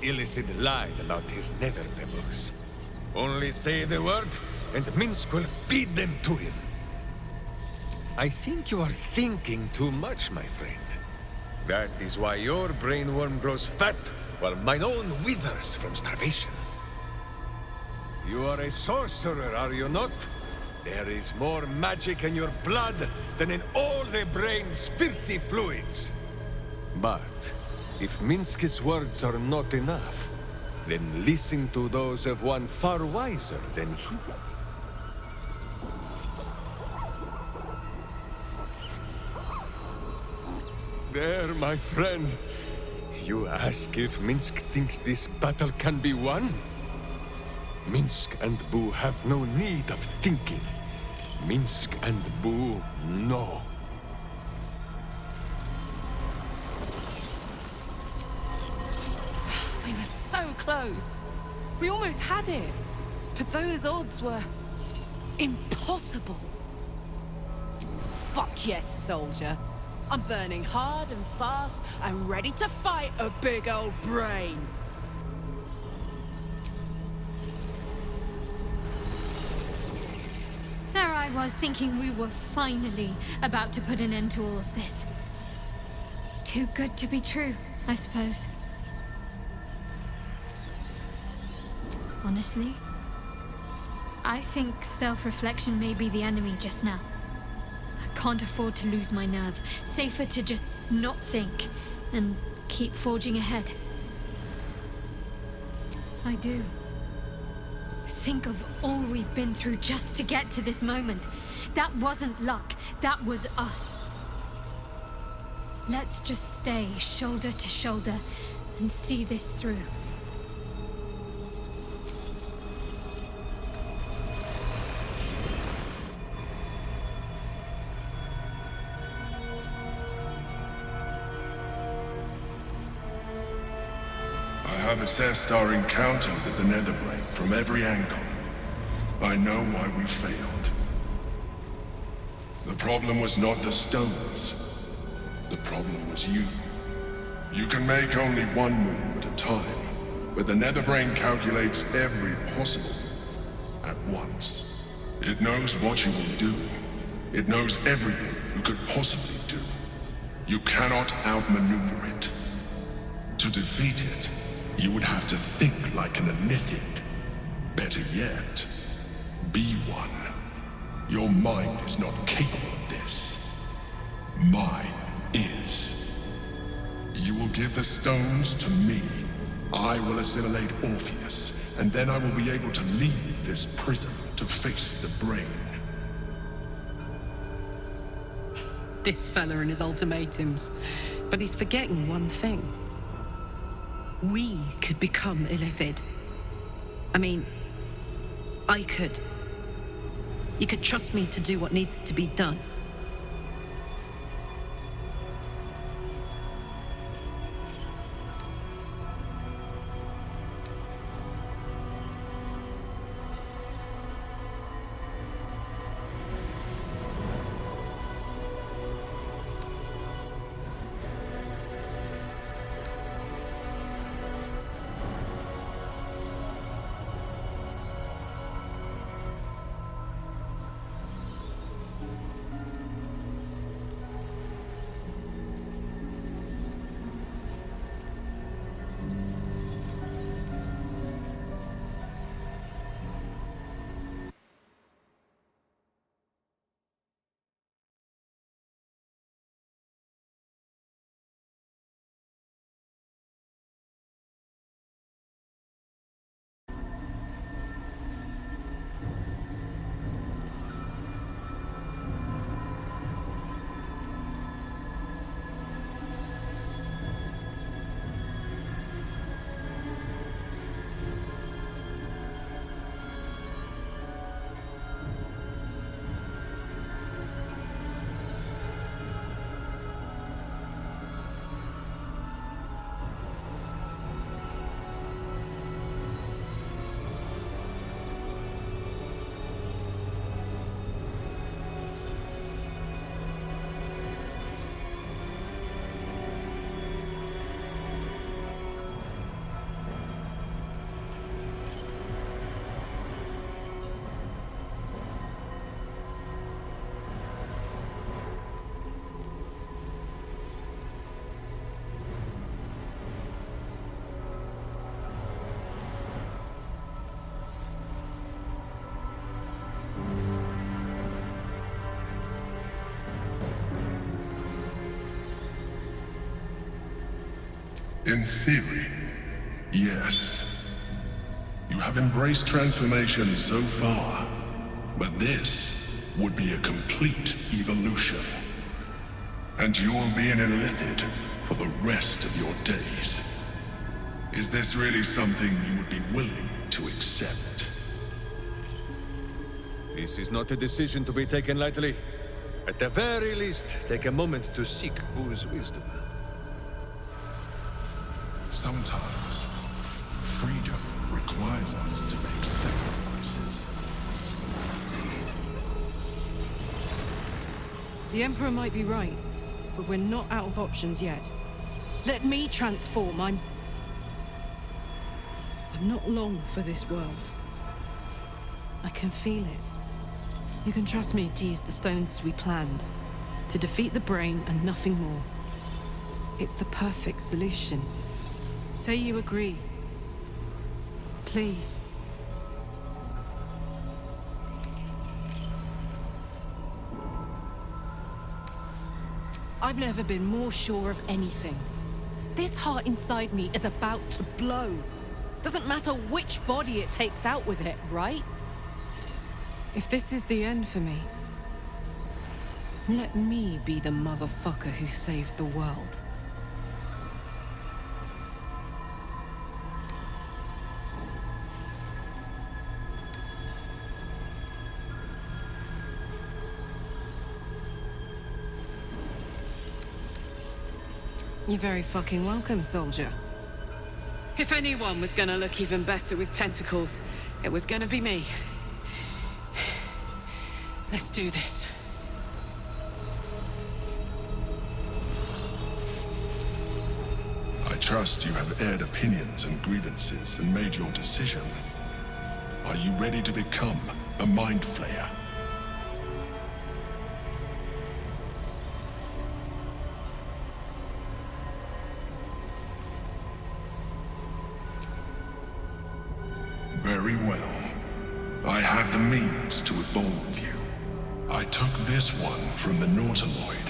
Illithid lied about his nether pebbles. Only say the word, and Minsk will feed them to him. I think you are thinking too much, my friend. That is why your brainworm grows fat, while mine own withers from starvation. You are a sorcerer, are you not? There is more magic in your blood than in all the brain's filthy fluids. But if Minsk's words are not enough, then listen to those of one far wiser than he. There, my friend. You ask if Minsk thinks this battle can be won? Minsk and Boo have no need of thinking. Minsk and Boo know. We were so close. We almost had it. But those odds were impossible. Fuck yes, soldier. I'm burning hard and fast and ready to fight a big old brain. There I was thinking we were finally about to put an end to all of this. Too good to be true, I suppose. Honestly, I think self-reflection may be the enemy just now. I can't afford to lose my nerve. Safer to just not think and keep forging ahead. I do. Think of all we've been through just to get to this moment. That wasn't luck, that was us. Let's just stay shoulder to shoulder and see this through. I have assessed our encounter with the Netherbrain from every angle. I know why we failed. The problem was not the stones. The problem was you. You can make only one move at a time, but the Netherbrain calculates every possible at once. It knows what you will do. It knows everything you could possibly do. You cannot outmaneuver it. To defeat it, you would have to think like an Illithid. Better yet, be one. Your mind is not capable of this. Mine is. You will give the stones to me. I will assimilate Orpheus, and then I will be able to leave this prison to face the brain. This fella and his ultimatums. But he's forgetting one thing. We could become Illithid. I mean, I could. You could trust me to do what needs to be done. In theory, yes. You have embraced transformation so far, but this would be a complete evolution. And you will be an illithid for the rest of your days. Is this really something you would be willing to accept? This is not a decision to be taken lightly. At the very least, take a moment to seek Bu's wisdom. Sometimes, freedom requires us to make sacrifices. The Emperor might be right, but we're not out of options yet. Let me transform. I'm not long for this world. I can feel it. You can trust me to use the stones as we planned, to defeat the brain and nothing more. It's the perfect solution. Say you agree. Please. I've never been more sure of anything. This heart inside me is about to blow. Doesn't matter which body it takes out with it, right? If this is the end for me, let me be the motherfucker who saved the world. You're very fucking welcome, soldier. If anyone was gonna look even better with tentacles, it was gonna be me. Let's do this. I trust you have aired opinions and grievances and made your decision. Are you ready to become a Mind Flayer? Very well. I have the means to evolve you. I took this one from the Nautiloid.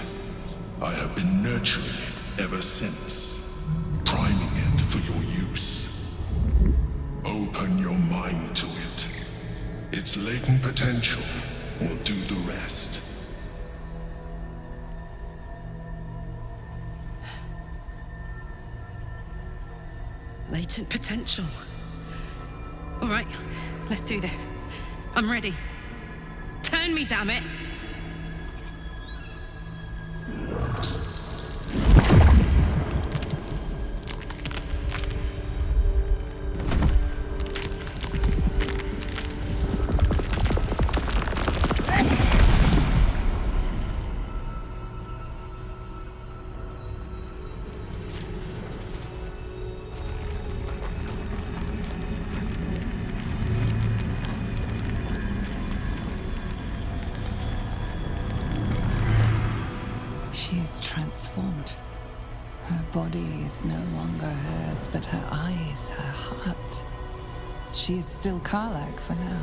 I have been nurturing it ever since, priming it for your use. Open your mind to it. Its latent potential will do the rest. Latent potential. All right, let's do this. I'm ready. Turn me, damn it! She is transformed. Her body is no longer hers, but her eyes, her heart. She is still Karlach for now,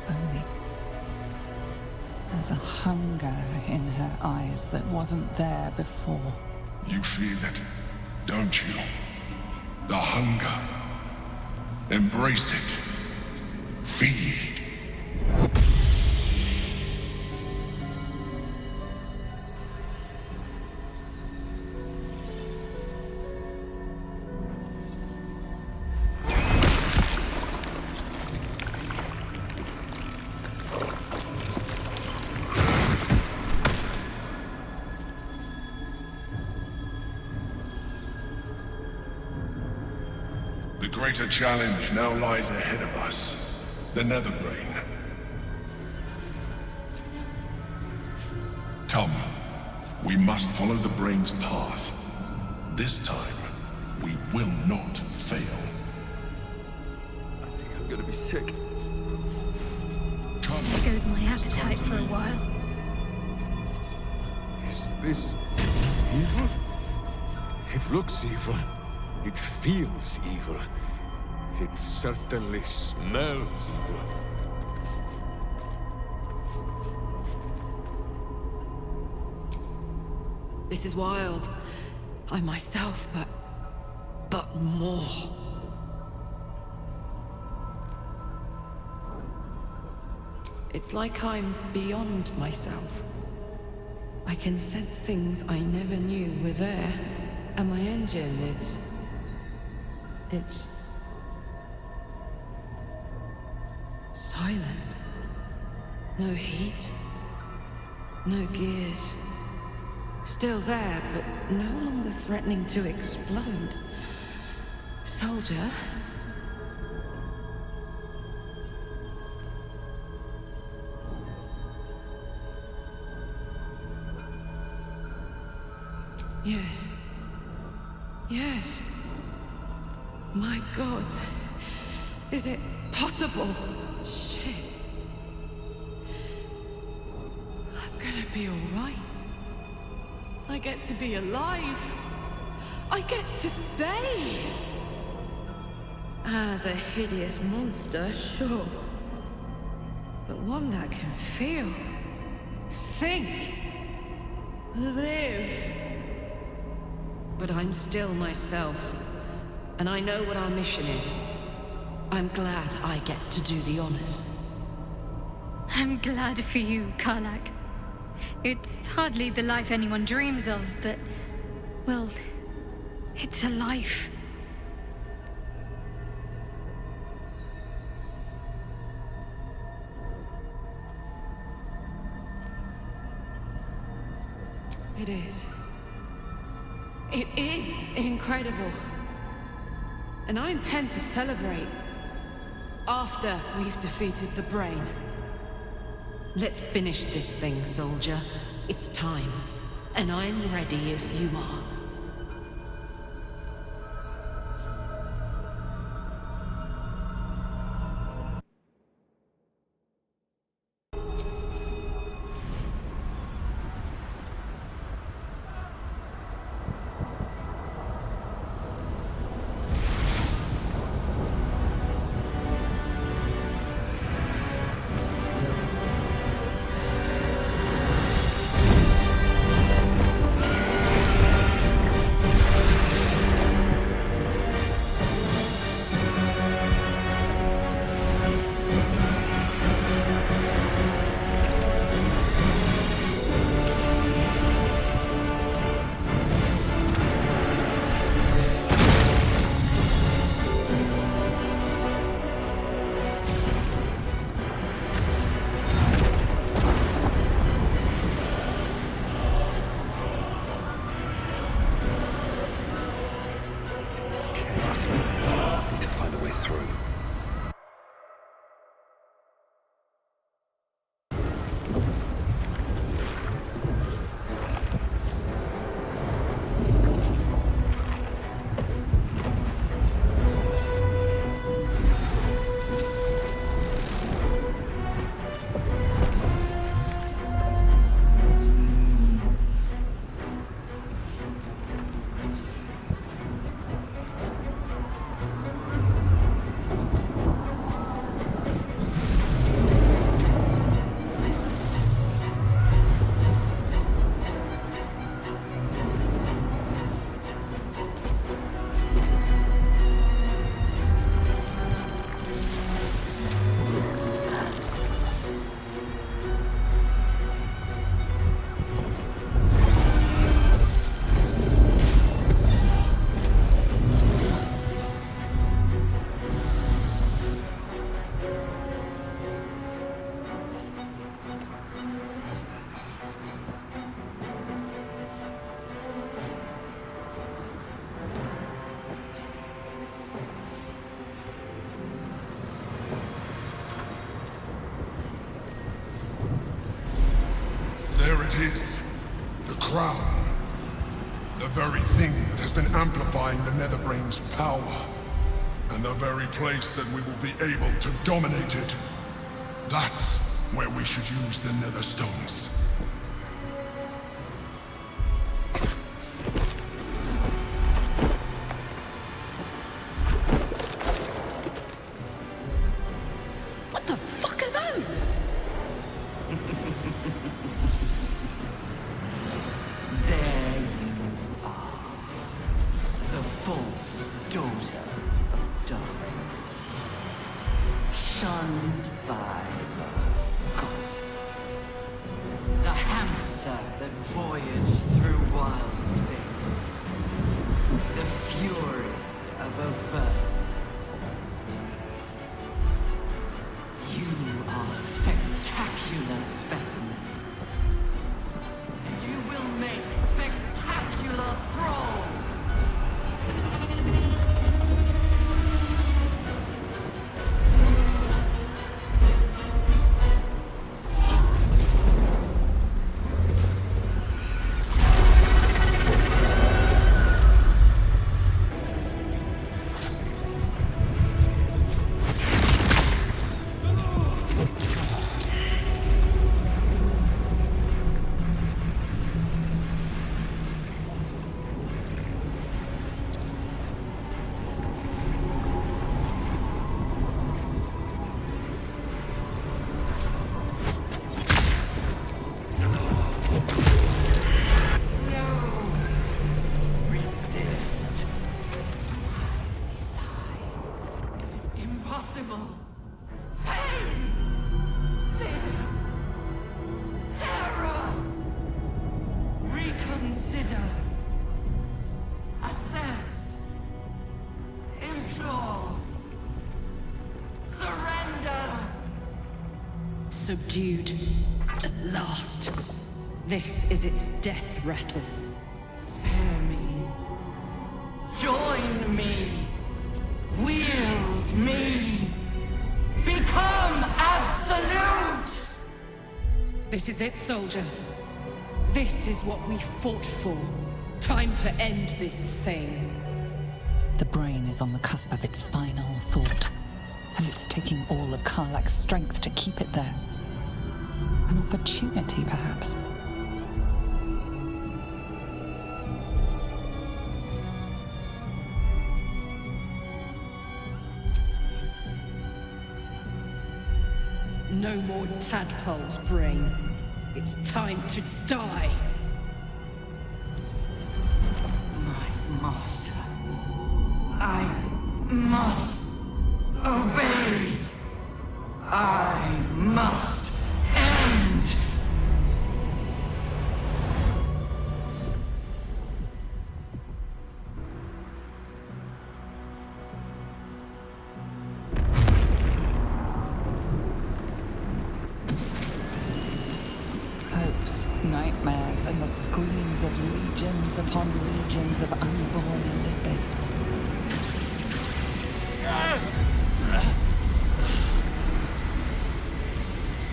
only. There's a hunger in her eyes that wasn't there before. You feel it, don't you? The hunger. Embrace it. Feed. The greater challenge now lies ahead of us. The Netherbrain. Come. We must follow the brain's path. This time, we will not fail. I think I'm gonna be sick. Come. There goes my appetite for a while. Is this evil? It looks evil. It feels evil. It certainly smells evil. This is wild. I'm myself, but more. It's like I'm beyond myself. I can sense things I never knew were there. And my engine, it's silent. No heat. No gears. Still there, but no longer threatening to explode. Soldier? Yes. Yes. My God. Is it possible? Shit. I'm gonna be alright. I get to be alive. I get to stay. As a hideous monster, sure. But one that can feel, think, live. But I'm still myself, and I know what our mission is. I'm glad I get to do the honors. I'm glad for you, Karlak. It's hardly the life anyone dreams of, but, well, it's a life. It is. It is incredible. And I intend to celebrate after we've defeated the brain. Let's finish this thing, soldier. It's time. And I'm ready if you are. Need to find a way through. There it is. The crown. The very thing that has been amplifying the Netherbrain's power. And the very place that we will be able to dominate it. That's where we should use the Netherstones. What the fuck are those? There you are. The fourth door. subdued. At last. This is its death rattle. Spare me. Join me. Wield me. Become absolute! This is it, soldier. This is what we fought for. Time to end this thing. The brain is on the cusp of its final thought, and it's taking all of Karlak's strength to keep it there. An opportunity, perhaps. No more tadpoles, brain. It's time to die. My master. I must obey. I must end. Hopes, nightmares, and the screams of legions upon legions of unborn Illithids.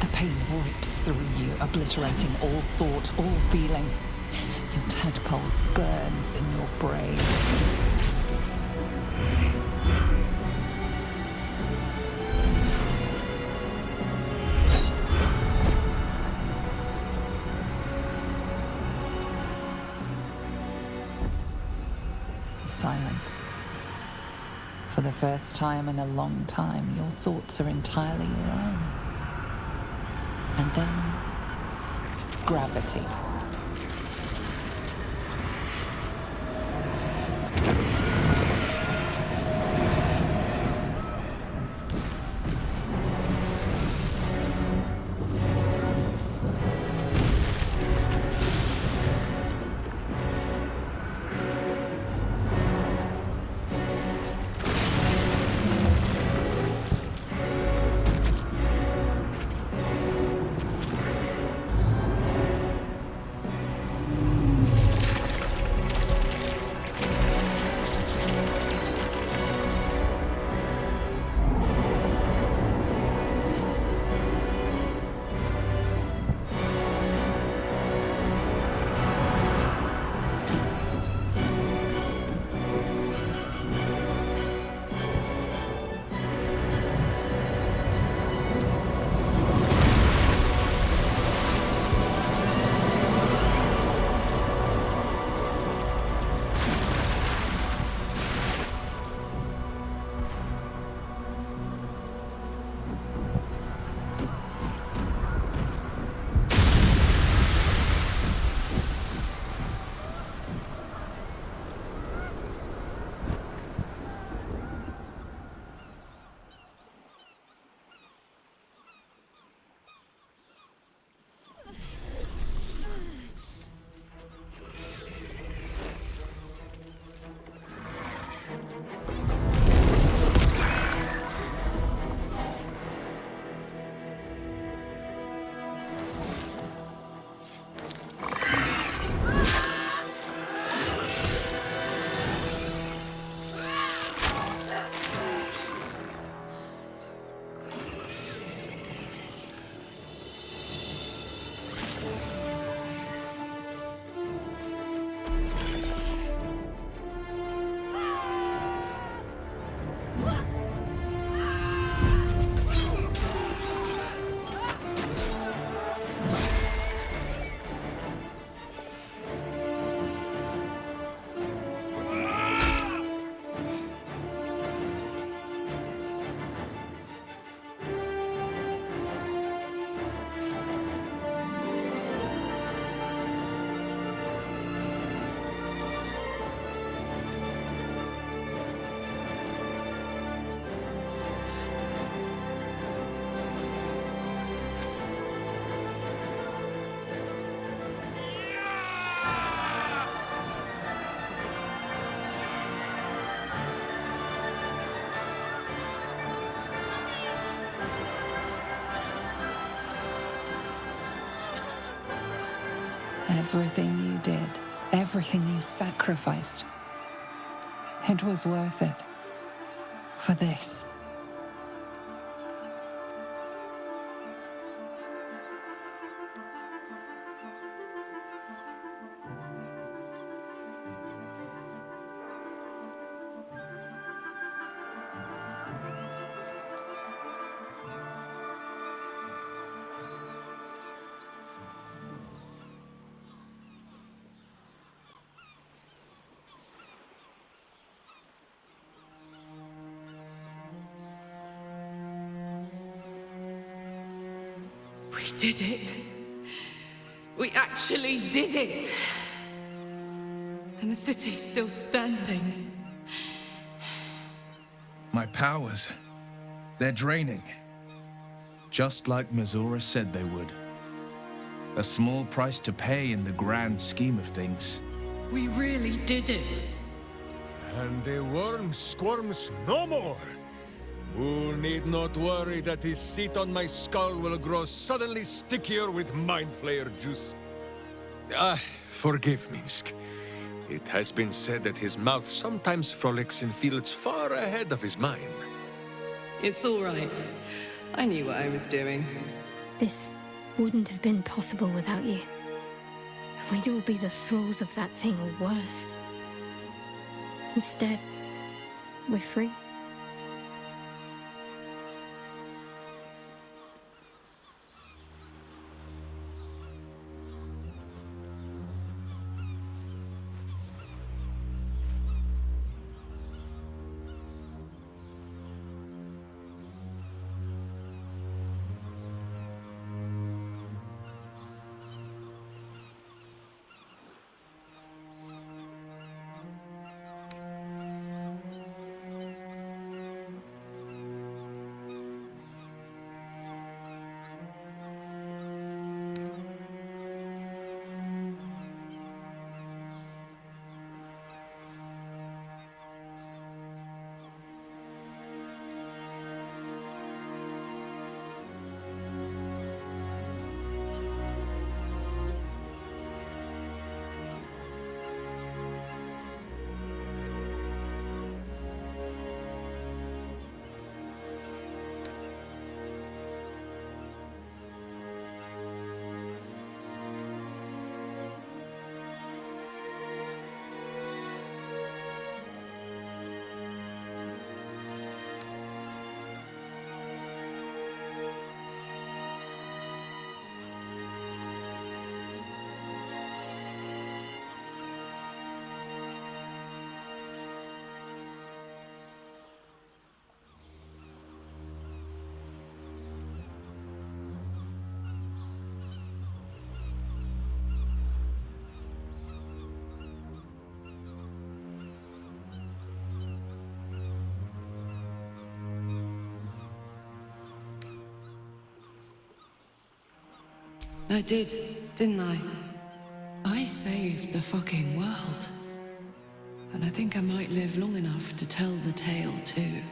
The pain rips through you, obliterating all thought, all feeling. Your tadpole burns in your brain. Silence. For the first time in a long time, your thoughts are entirely your own. And then, gravity. Everything you did, everything you sacrificed, it was worth it. For this. We did it. We actually did it. And the city's still standing. My powers, they're draining. Just like Mizora said they would. A small price to pay in the grand scheme of things. We really did it. And the worm squirms no more. Bull need not worry that his seat on my skull will grow suddenly stickier with Mind Flayer juice. Forgive Minsk. It has been said that his mouth sometimes frolics in fields far ahead of his mind. It's all right. I knew what I was doing. This wouldn't have been possible without you. We'd all be the thralls of that thing or worse. Instead, we're free. I did, didn't I? I saved the fucking world. And I think I might live long enough to tell the tale too.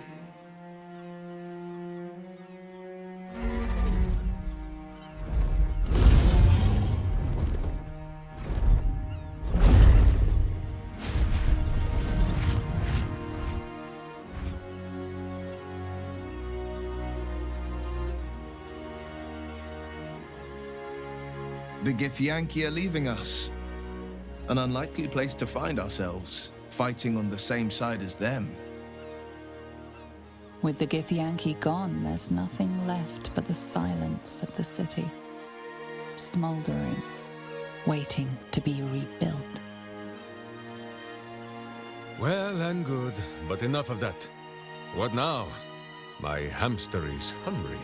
The Githyanki are leaving us. An unlikely place to find ourselves, fighting on the same side as them. With the Githyanki gone, there's nothing left but the silence of the city. Smoldering, waiting to be rebuilt. Well and good, but enough of that. What now? My hamster is hungry.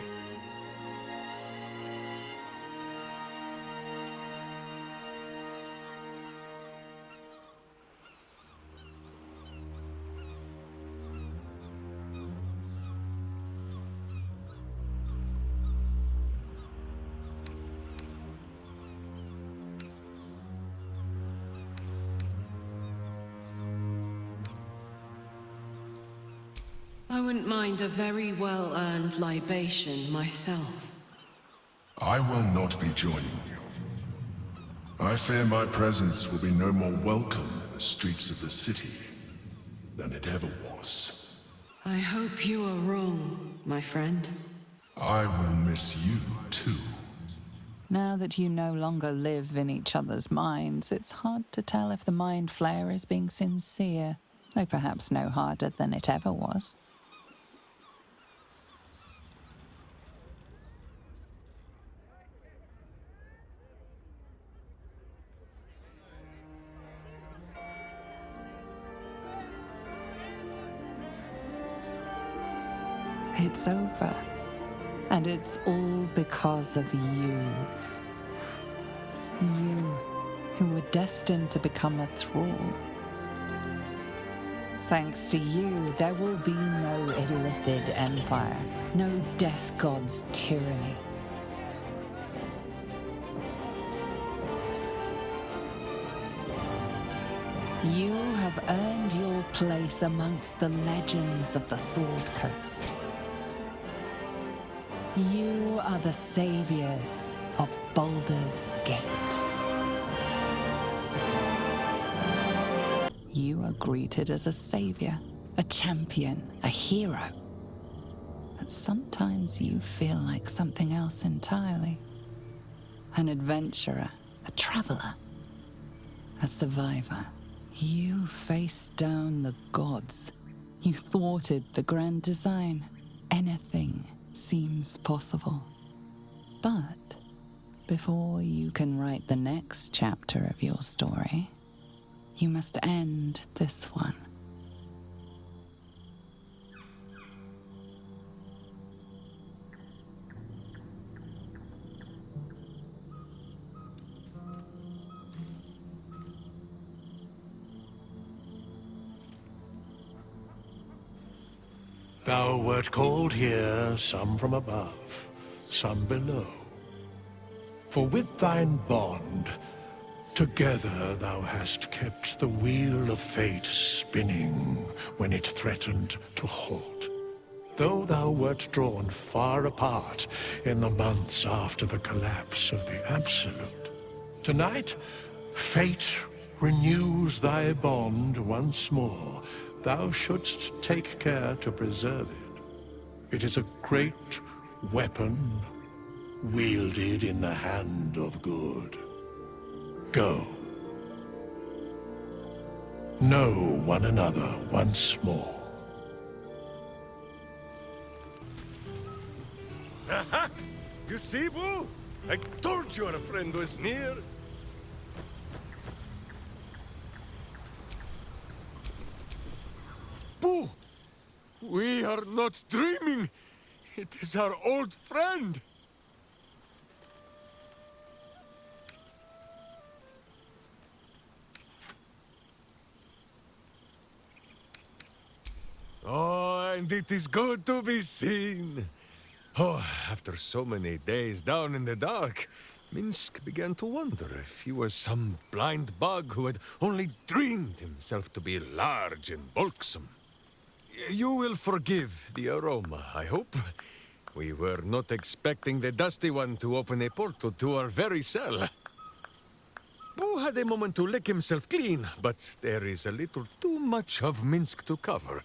I wouldn't mind a very well-earned libation myself. I will not be joining you. I fear my presence will be no more welcome in the streets of the city than it ever was. I hope you are wrong, my friend. I will miss you, too. Now that you no longer live in each other's minds, it's hard to tell if the mind flayer is being sincere, though perhaps no harder than it ever was. It's over. And it's all because of you. You, who were destined to become a thrall. Thanks to you, there will be no Illithid empire, no death god's tyranny. You have earned your place amongst the legends of the Sword Coast. You are the saviors of Baldur's Gate. You are greeted as a savior, a champion, a hero. But sometimes you feel like something else entirely. An adventurer, a traveler, a survivor. You faced down the gods. You thwarted the grand design. Anything seems possible. But before you can write the next chapter of your story, you must end this one. Thou wert called here, some from above, some below. For with thine bond, together thou hast kept the wheel of fate spinning when it threatened to halt. Though thou wert drawn far apart in the months after the collapse of the Absolute, tonight, fate renews thy bond once more. Thou shouldst take care to preserve it. It is a great weapon, wielded in the hand of good. Go. Know one another once more. Aha! You see, Boo? I told you our friend was near. Boo! We are not dreaming. It is our old friend. Oh, and it is good to be seen. Oh, after so many days down in the dark, Minsk began to wonder if he was some blind bug who had only dreamed himself to be large and bulksome. You will forgive the aroma, I hope. We were not expecting the Dusty One to open a portal to our very cell. Boo had a moment to lick himself clean, but there is a little too much of Minsk to cover.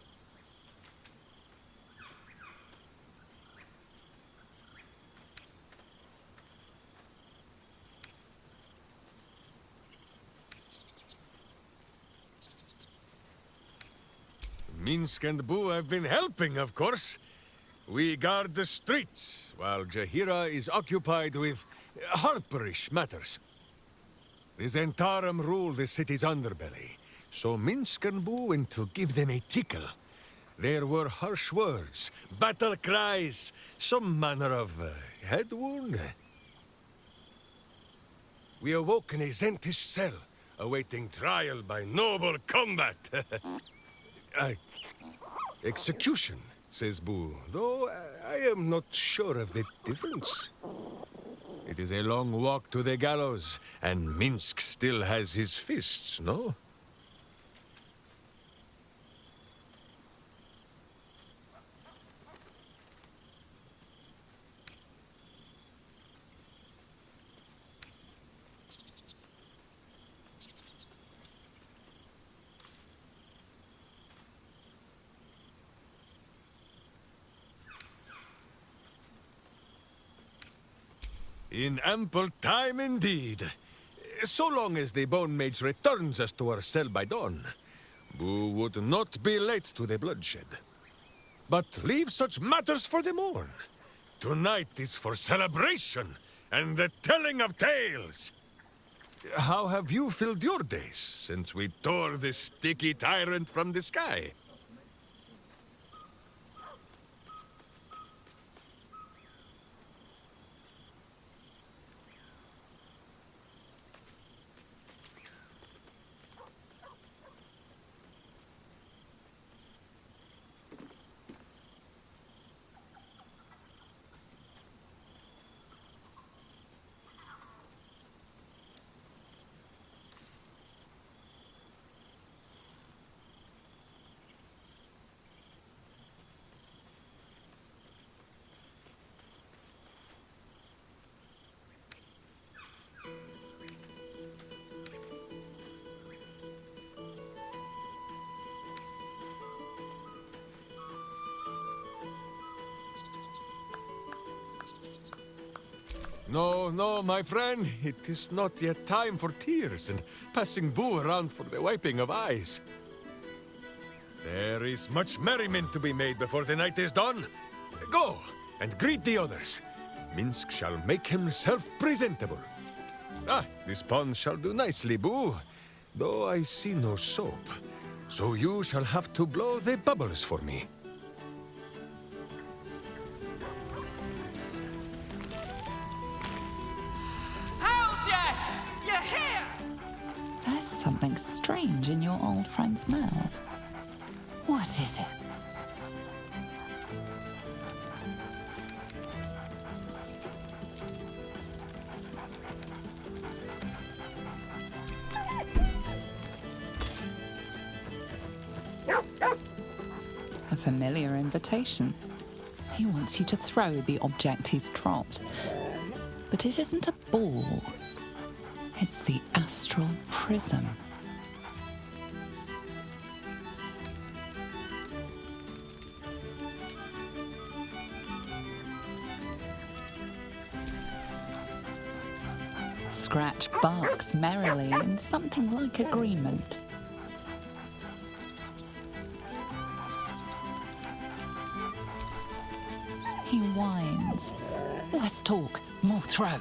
Minsk and Boo have been helping, of course. We guard the streets, while Jaheira is occupied with harperish matters. The Zentarum rule the city's underbelly, so Minsk and Boo went to give them a tickle. There were harsh words, battle cries, some manner of head wound. We awoke in a Zentish cell, awaiting trial by noble combat. Execution, says Boo, though I am not sure of the difference. It is a long walk to the gallows, and Minsk still has his fists, no? In ample time indeed. So long as the Bone Mage returns us to our cell by dawn, Boo would not be late to the bloodshed. But leave such matters for the morn. Tonight is for celebration and the telling of tales. How have you filled your days since we tore this sticky tyrant from the sky? No, no, my friend. It is not yet time for tears and passing Boo around for the wiping of eyes. There is much merriment to be made before the night is done. Go and greet the others. Minsk shall make himself presentable. Ah, this pond shall do nicely, Boo. Though I see no soap. So you shall have to blow the bubbles for me. There's something strange in your old friend's mouth. What is it? A familiar invitation. He wants you to throw the object he's dropped. But it isn't a ball. It's the astral prism. Scratch barks merrily in something like agreement. He whines. Less talk, more throw.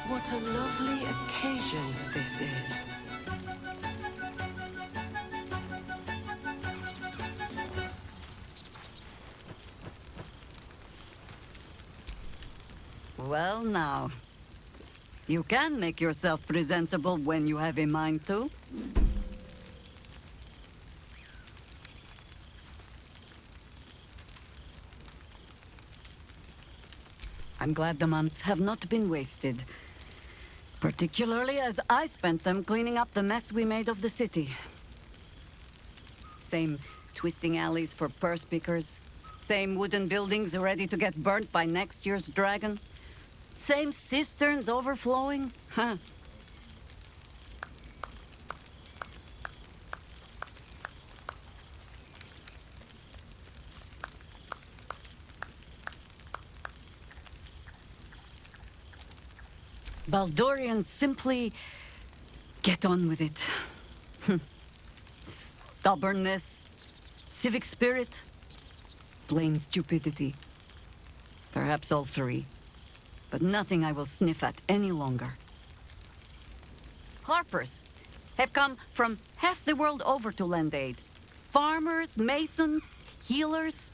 What a lovely occasion this is. Well, now. You can make yourself presentable when you have a mind to. I'm glad the months have not been wasted. Particularly as I spent them cleaning up the mess we made of the city. Same twisting alleys for purse pickers. Same wooden buildings ready to get burnt by next year's dragon. Same cisterns overflowing. Huh. Baldurians simply get on with it. Stubbornness, civic spirit, plain stupidity. Perhaps all three, but nothing I will sniff at any longer. Harpers, have come from half the world over to lend aid. Farmers, masons, healers.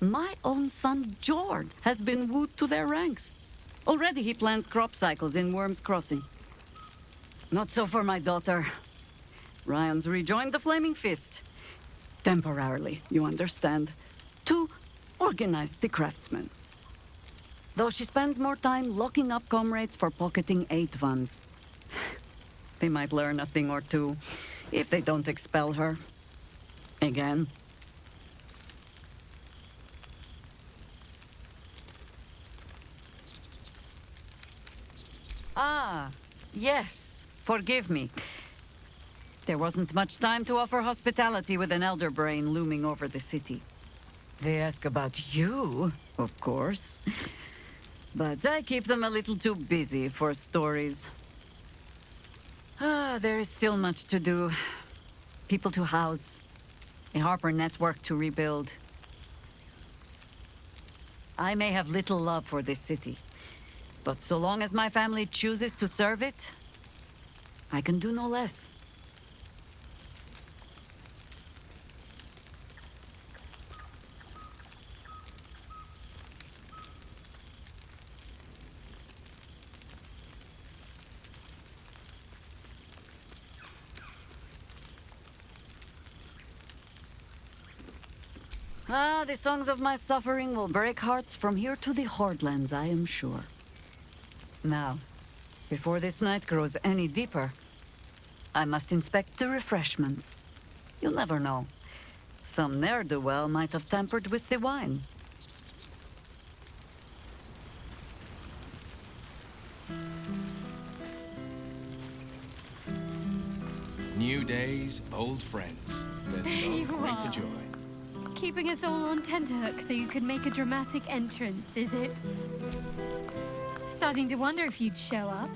My own son, Jord, has been wooed to their ranks. Already he plans crop cycles in Worm's Crossing. Not so for my daughter. Ryan's rejoined the Flaming Fist. Temporarily, you understand. To organize the craftsmen. Though she spends more time locking up comrades for pocketing aid funds. They might learn a thing or two, if they don't expel her. Again. Ah, yes. Forgive me. There wasn't much time to offer hospitality with an elder brain looming over the city. They ask about you, of course. But I keep them a little too busy for stories. There is still much to do. People to house. A Harper network to rebuild. I may have little love for this city. But so long as my family chooses to serve it, I can do no less. The songs of my suffering will break hearts from here to the Hordlands, I am sure. Now, before this night grows any deeper, I must inspect the refreshments. You'll never know. Some ne'er-do-well might have tampered with the wine. New days, old friends. There's no greater joy. Keeping us all on tenterhooks so you could make a dramatic entrance, is it? Starting to wonder if you'd show up.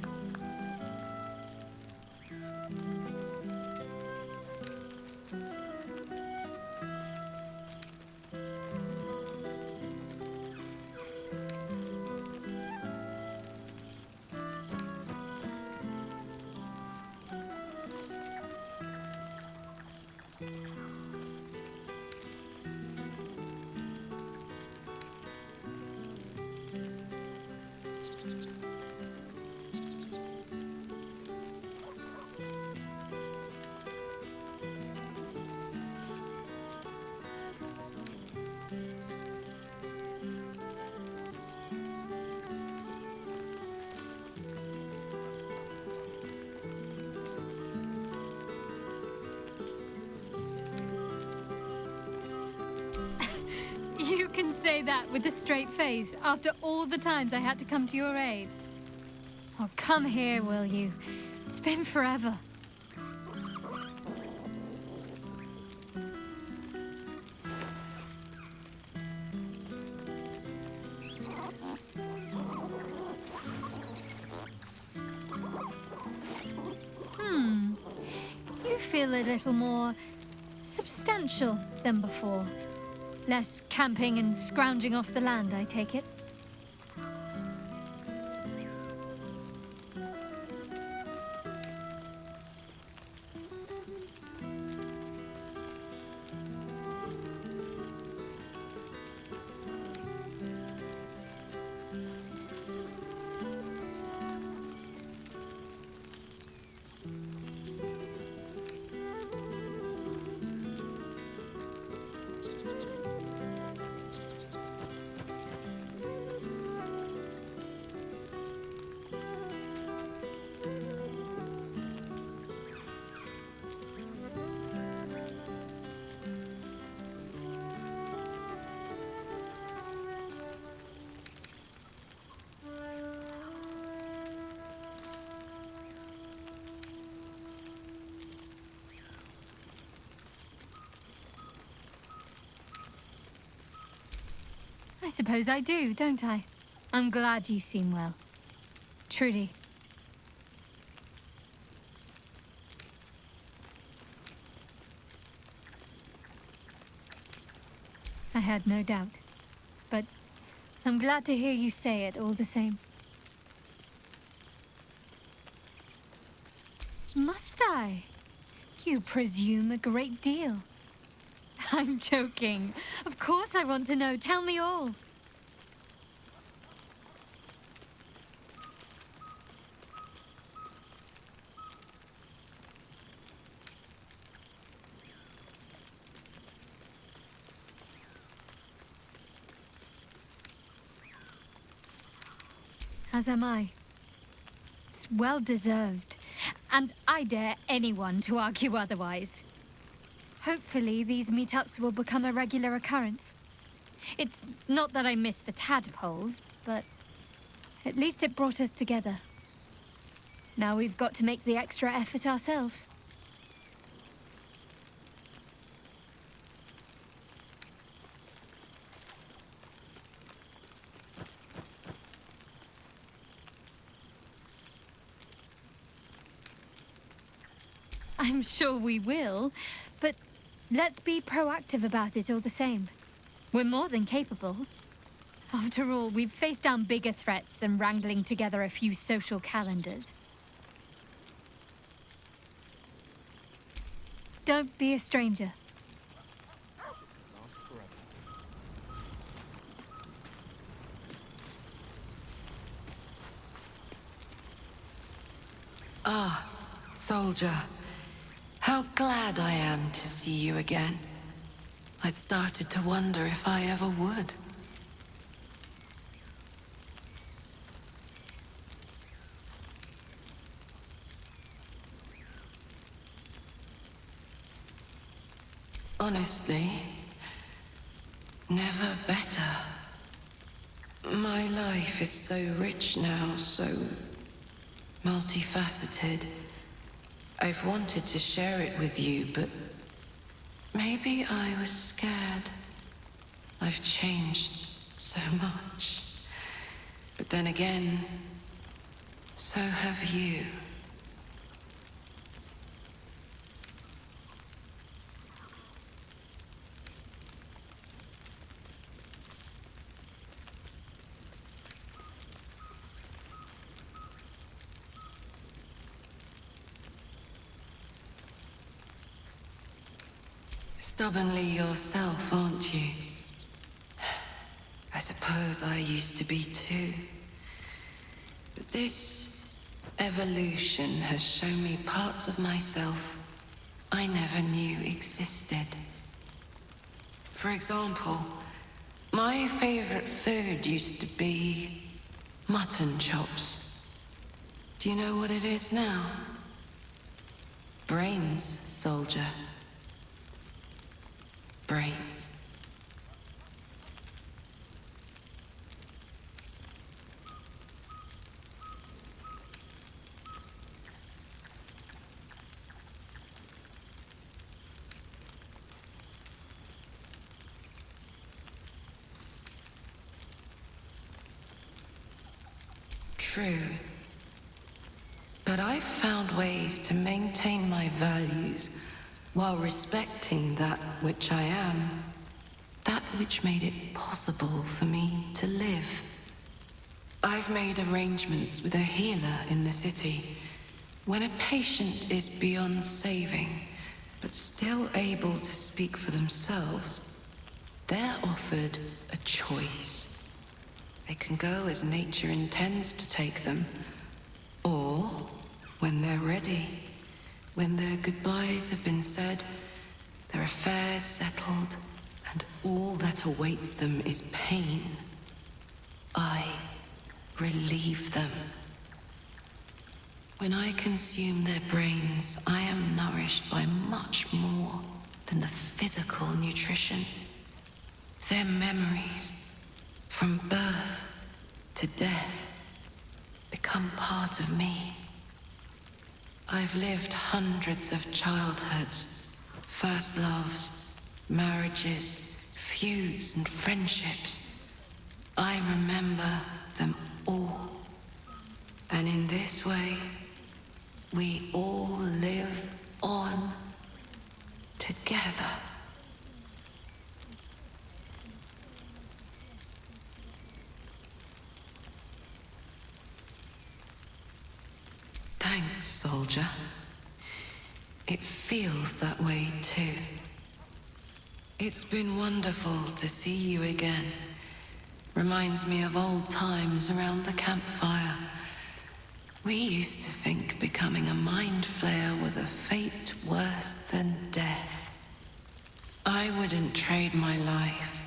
You can say that with a straight face after all the times I had to come to your aid. Oh, come here, will you? It's been forever. You feel a little more substantial than before. Less camping and scrounging off the land, I take it? I suppose I do, don't I? I'm glad you seem well. Trudy. I had no doubt. But I'm glad to hear you say it all the same. Must My, you presume a great deal. I'm joking. Of course I want to know. Tell me all. As am I. It's well deserved, and I dare anyone to argue otherwise. Hopefully, these meetups will become a regular occurrence. It's not that I miss the tadpoles, but at least it brought us together. Now we've got to make the extra effort ourselves. I'm sure we will, but let's be proactive about it all the same. We're more than capable. After all, we've faced down bigger threats than wrangling together a few social calendars. Don't be a stranger. Ah, soldier. How glad I am to see you again. I'd started to wonder if I ever would. Honestly, never better. My life is so rich now, so multifaceted. I've wanted to share it with you, but maybe I was scared. I've changed so much. But then again, so have you. Stubbornly yourself, aren't you? I suppose I used to be too. But this evolution has shown me parts of myself I never knew existed. For example, my favorite food used to be mutton chops. Do you know what it is now? Brains, soldier. Brains. True. But I've found ways to maintain my values while respecting that which I am. That which made it possible for me to live. I've made arrangements with a healer in the city. When a patient is beyond saving, but still able to speak for themselves, they're offered a choice. They can go as nature intends to take them, or when they're ready, when their goodbyes have been said, their affairs settled, and all that awaits them is pain, I relieve them. When I consume their brains, I am nourished by much more than the physical nutrition. Their memories, from birth to death, become part of me. I've lived hundreds of childhoods, first loves, marriages, feuds and friendships. I remember them all. And in this way, we all live on together. Thanks, soldier. It feels that way too. It's been wonderful to see you again. Reminds me of old times around the campfire. We used to think becoming a mind flayer was a fate worse than death. I wouldn't trade my life,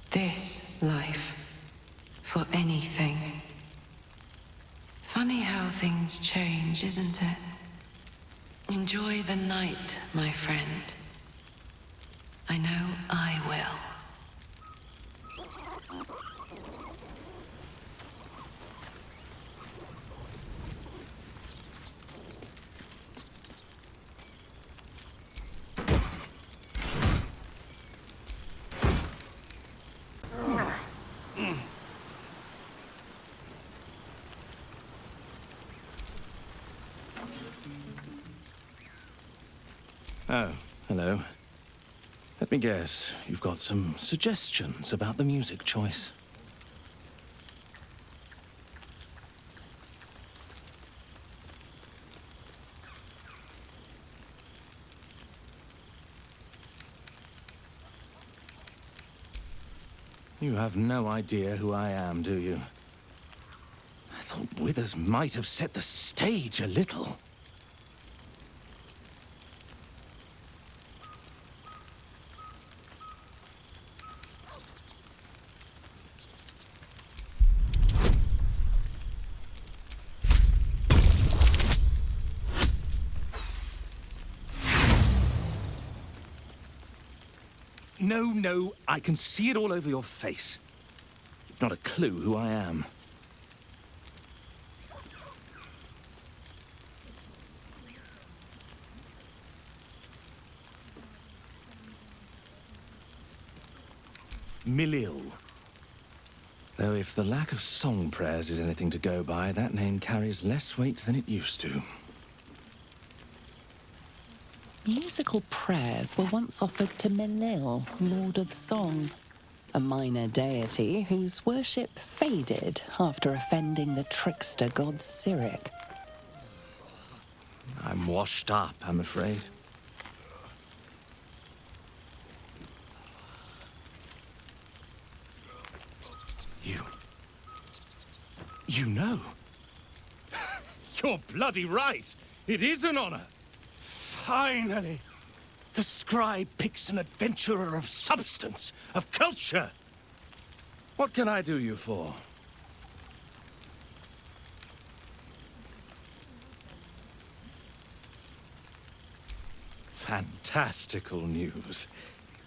this life, for anything. Funny how things change, isn't it? Enjoy the night, my friend. I know I will. Oh, hello. Let me guess, you've got some suggestions about the music choice. You have no idea who I am, do you? I thought Withers might have set the stage a little. No, I can see it all over your face. You've not a clue who I am. Milil. Though if the lack of song prayers is anything to go by, that name carries less weight than it used to. Musical prayers were once offered to Milil, Lord of Song, a minor deity whose worship faded after offending the trickster god Cyric. I'm washed up, I'm afraid. You know? You're bloody right! It is an honor! Finally! The scribe picks an adventurer of substance, of culture! What can I do you for? Fantastical news.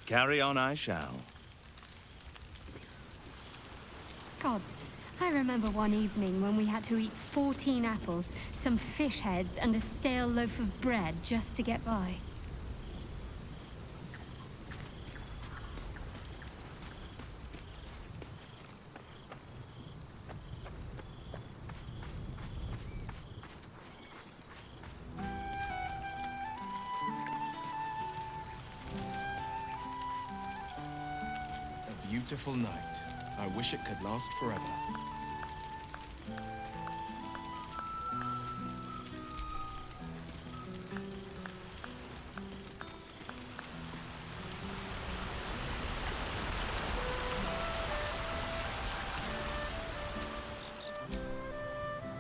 Carry on I shall. Gods, I remember one evening when we had to eat 14 apples, some fish heads, and a stale loaf of bread just to get by. A beautiful night. I wish it could last forever.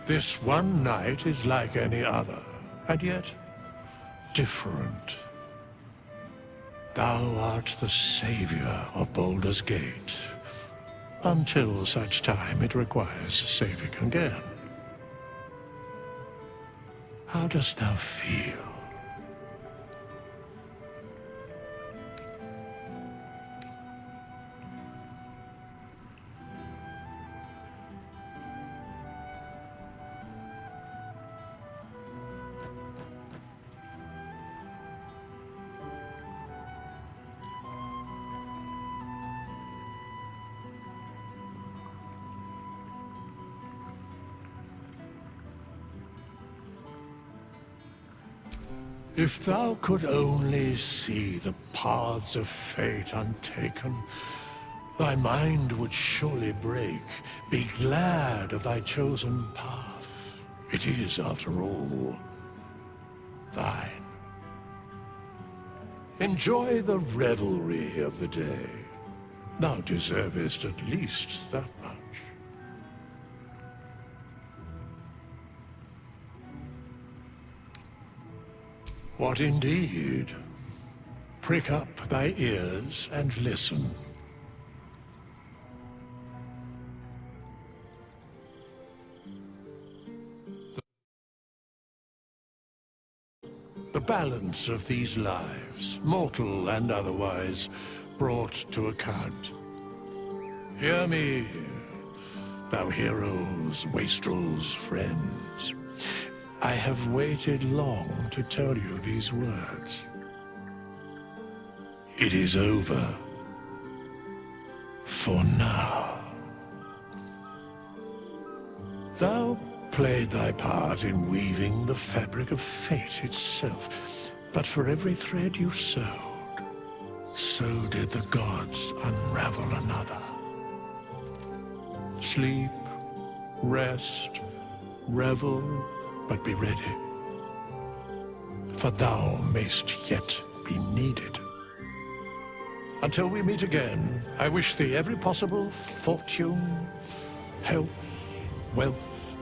This one night is like any other, and yet different. Thou art the savior of Baldur's Gate, until such time it requires saving again. How dost thou feel? If thou could only see the paths of fate untaken, thy mind would surely break. Be glad of thy chosen path. It is, after all, thine. Enjoy the revelry of the day. Thou deservest at least that much. What indeed? Prick up thy ears and listen. The balance of these lives, mortal and otherwise, brought to account. Hear me, thou heroes, wastrels, friends. I have waited long to tell you these words. It is over. For now. Thou played thy part in weaving the fabric of fate itself, but for every thread you sewed, so did the gods unravel another. Sleep, rest, revel, but be ready, for thou mayst yet be needed. Until we meet again, I wish thee every possible fortune, health, wealth,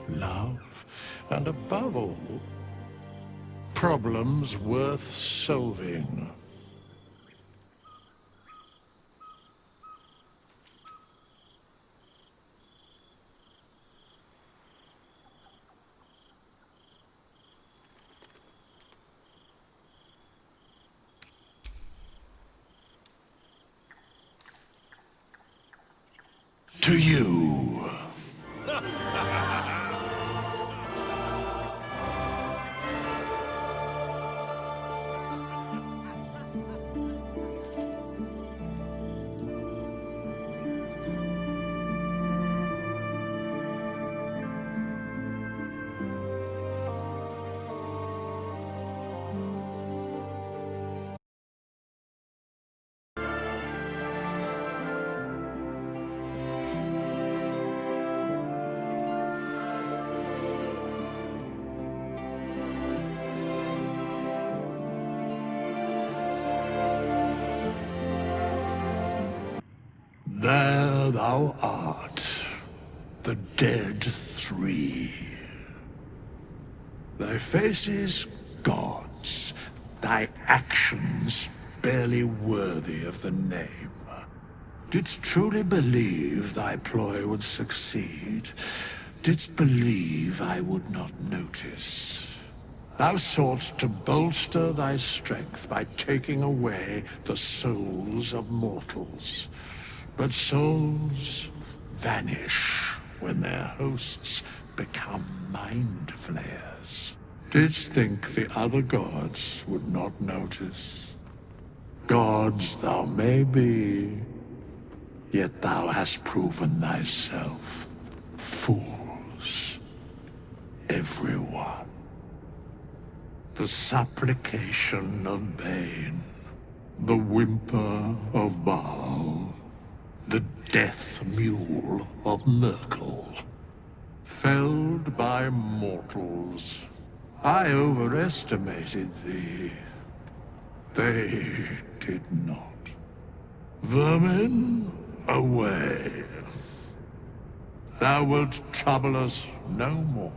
love, and above all, problems worth solving. To you. There thou art, the dead three. Thy faces gods, thy actions barely worthy of the name. Didst truly believe thy ploy would succeed? Didst believe I would not notice? Thou soughtst to bolster thy strength by taking away the souls of mortals. But souls vanish when their hosts become mind flayers. Didst think the other gods would not notice? Gods thou may be, yet thou hast proven thyself fools. Everyone. The supplication of Bane, the whimper of Baal, the death mule of Merkel. Felled by mortals. I overestimated thee. They did not. Vermin, away. Thou wilt trouble us no more.